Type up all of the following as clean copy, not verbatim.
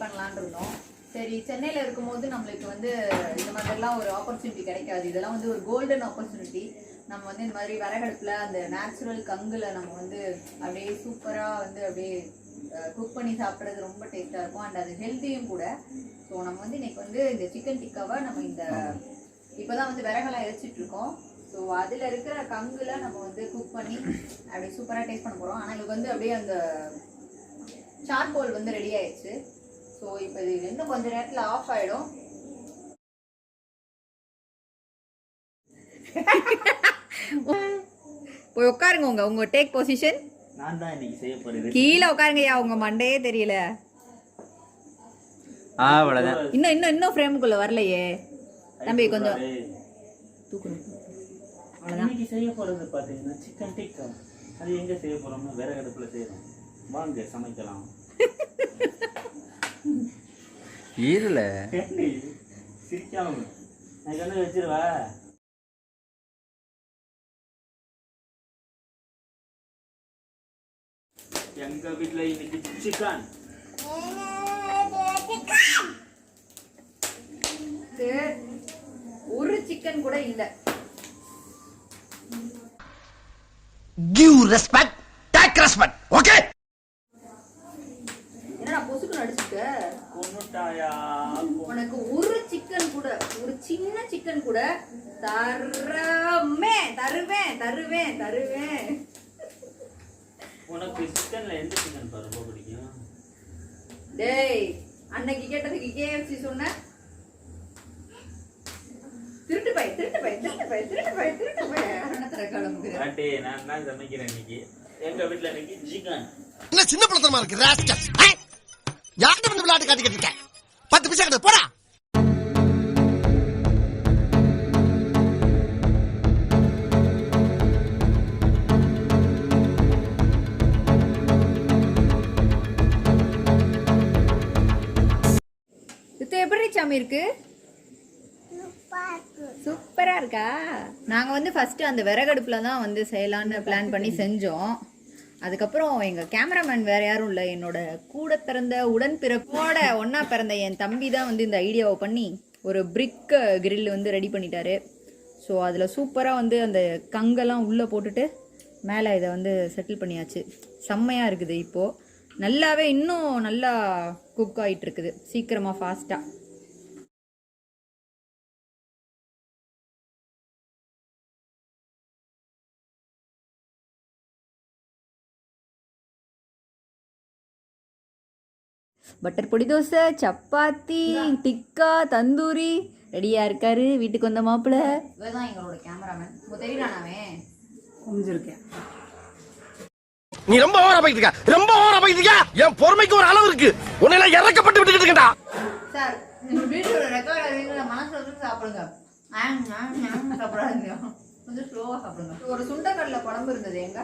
பண்ணலான்னு இருந்தோம். சரி, சென்னையில் இருக்கும்போது நம்மளுக்கு வந்து இந்த மாதிரிலாம் ஒரு ஆப்பர்ச்சுனிட்டி கிடைக்காது. இதெல்லாம் வந்து ஒரு கோல்டன் ஆப்பர்ச்சுனிட்டி. நம்ம வந்து இந்த மாதிரி விறகடுப்பில் அந்த நேச்சுரல் கங்கில் நம்ம வந்து அப்படியே சூப்பராக வந்து அப்படியே குக் பண்ணி சாப்பிட்றது ரொம்ப டேஸ்ட்டாக இருக்கும். அண்ட் அது ஹெல்த்தியும் கூட. ஸோ நம்ம வந்து இன்னைக்கு வந்து இந்த சிக்கன் டிக்காவை நம்ம இந்த இப்போ தான் வந்து விறகெல்லாம் எரிச்சிட்டு இருக்கோம். ஸோ அதில் இருக்கிற கங்கில் நம்ம வந்து குக் பண்ணி அப்படியே சூப்பராக டேஸ்ட் பண்ண போகிறோம். ஆனால் இதுக்கு வந்து அப்படியே அந்த சார்கோல் வந்து ரெடி ஆயிடுச்சு. ஸோ இப்போ இது இன்னும் கொஞ்ச நேரத்தில் ஆஃப் ஆகிடும். போய் உட்காருங்க. உங்க டேக் பொசிஷன். நான் தான் இன்னைக்கு செய்ய போறேன். கீழே உட்காருங்கய்யா, உங்க மண்டையே தெரியல. அவ்வளவுதான். இன்னும் ஃப்ரேமுக்குள்ள வரலையே தம்பி, கொஞ்சம் தூக்கணும். அவ்வளவுதான். இன்னைக்கு செய்ய போறது பாத்தீங்கன்னா சிக்கன் டிக்கா. அது எங்க செய்ய போறோம்னா விறகடுப்புல செய்யறோம். வாங்க சமைக்கலாம். ஈரல சிரிக்காம எனக்கு வந்து வச்சிருவா. எங்க வீட்டுல இன்னைக்கு சிக்கன். ஒரு சிக்கன் கூட இல்ல. give respect take respect okay என்னடா பொசுக்கு நடிச்சிட்ட? கொன்னுட்டாயா? உனக்கு ஒரு சிக்கன் கூட, ஒரு சின்ன சிக்கன் கூட தருவேன். உனக்கு சிக்கன்ல எந்த சிக்கன் ரொம்ப பிடிக்கும்? டேய், அன்னைக்கு கேட்டதுக்கு KFC சொன்ன. திருட்டு பை. ஆட்டே, நான் தான் சமைக்கிறேன் இன்னைக்கு. எங்க வீட்டுல இன்னைக்கு சிக்கன். என்ன சின்ன பழத்தனமா இருக்கு ராஸ்கல். யார்கிட்ட வந்து விளையாட்டு காட்டிக்கிட்டு இருக்க? 10 பைசா கிட்ட போடா. இது எப்படி சாமி இருக்கு? சூப்பரா இருக்கா? நாங்க வந்து ஃபர்ஸ்ட் அந்த விறகடுப்புல தான் வந்து செய்யலான்னு பிளான் பண்ணி செஞ்சோம். அதுக்கப்புறம் எங்க கேமராமேன் வேற யாரும் இல்லை, என்னோட கூட பிறந்த உடன்பிறப்போட ஒன்னா பிறந்த என் தம்பி தான் வந்து இந்த ஐடியாவை பண்ணி ஒரு பிரிக் கிரில் வந்து ரெடி பண்ணிட்டாரு. ஸோ அதில் சூப்பராக வந்து அந்த கங்கெல்லாம் உள்ளே போட்டுட்டு மேலே இதை வந்து செட்டில் பண்ணியாச்சு. செம்மையாக இருக்குது. இப்போது நல்லாவே இன்னும் நல்லா குக் ஆகிட்டு இருக்குது சீக்கிரமாக, ஃபாஸ்ட்டாக. பட்டர் பொடி தோசை, சப்பாத்தி, டிக்கா, தந்தூரி ரெடியா இருக்காரு வீட்டுக்கு வந்த மாப்பிள்ள. இவதான் எங்களோட கேமராமேன். தெரியுறானாவே கொஞ்சம் இருக்கேன். நீ ரொம்ப ஓவரா போயிட்டு இருக்க. என் பொறுமைக்கு ஒரு அளவு இருக்கு. உன்னை இறக்கப்பட்டு விட்டுக்கிட்டு இருக்கேன்டா. சார், வீடியோட ரெக்கார்ட் ஆகுதுங்க, மனசுல வந்து சாப்பிடுங்க. சாப்பிடாதீங்க, கொஞ்சம் ஸ்லோவா சாப்பிடுங்க. ஒரு சுண்டக்கடலை குழம்பு இருந்தது எங்க.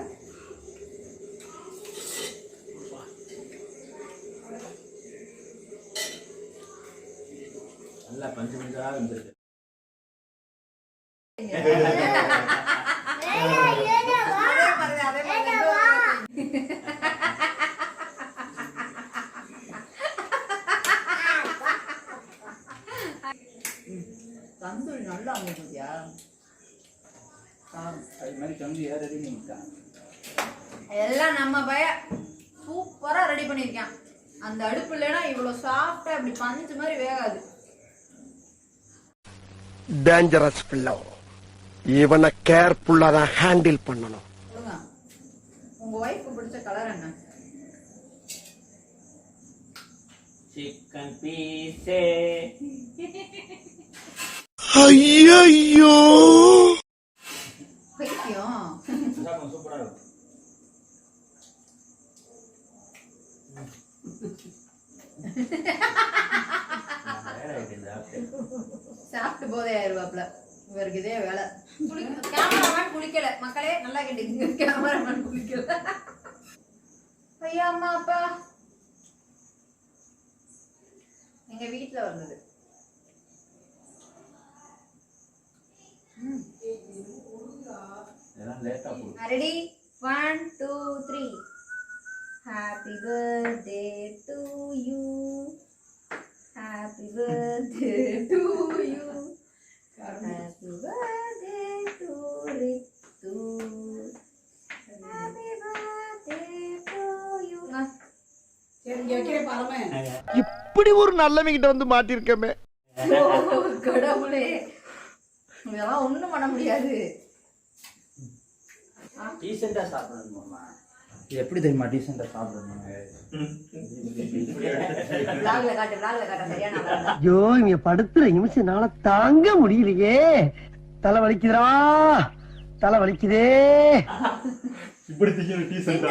நல்லா பஞ்சு பஞ்சா இருந்துருக்கு. தந்தூரி நல்லா அமைதியா அது மாதிரி தந்தூரி ரெடி பண்ணிருக்கான். எல்லாம் நம்ம பைய சூப்பரா ரெடி பண்ணிருக்கான். அந்த அடுப்பு இல்லைன்னா இவ்வளவு சாஃப்டா இப்படி பஞ்சு மாதிரி வேகாது. டேஞ்சரஸ் பிள்ளை. இவனை கேர்ஃபுல்லா தான் ஹேண்டில் பண்ணணும். உங்க வைஃப்க்கு பிடிச்ச கலர் என்ன? சிக்கன் பீஸே. ஐயோ பைத்தியம். சூப்பரா இருக்கும். சாப்பிட்டு போதே ஆயிருவாப்ல. இவருக்கு இதே வேலை. கேமராமேன் குளிக்கல மக்களே, நல்லா கேட்டீங்க. கேமராமேன் குளிக்கல. ஐயா, அம்மா, அப்பா எங்க வீட்டுல வந்தது. Ready? 1 2 3. Happy birthday to you. இப்படி ஒரு நல்லவங்கிட்ட வந்து மாட்டிருக்கமே. கடவுளே, இதெல்லாம் ஒண்ணும் பண்ண முடியாது. டீசெண்டா சாப்பிடணுமா? இது எப்படி தெரியுமா டீசெண்டா சாப்பிடணும்? ஐயோ, இங்க படுத்துற நிமிஷம்னால தாங்க முடியலையே. தலை வலிக்குதுடா, தலை வலிக்குதே. இப்படி டீசெண்டா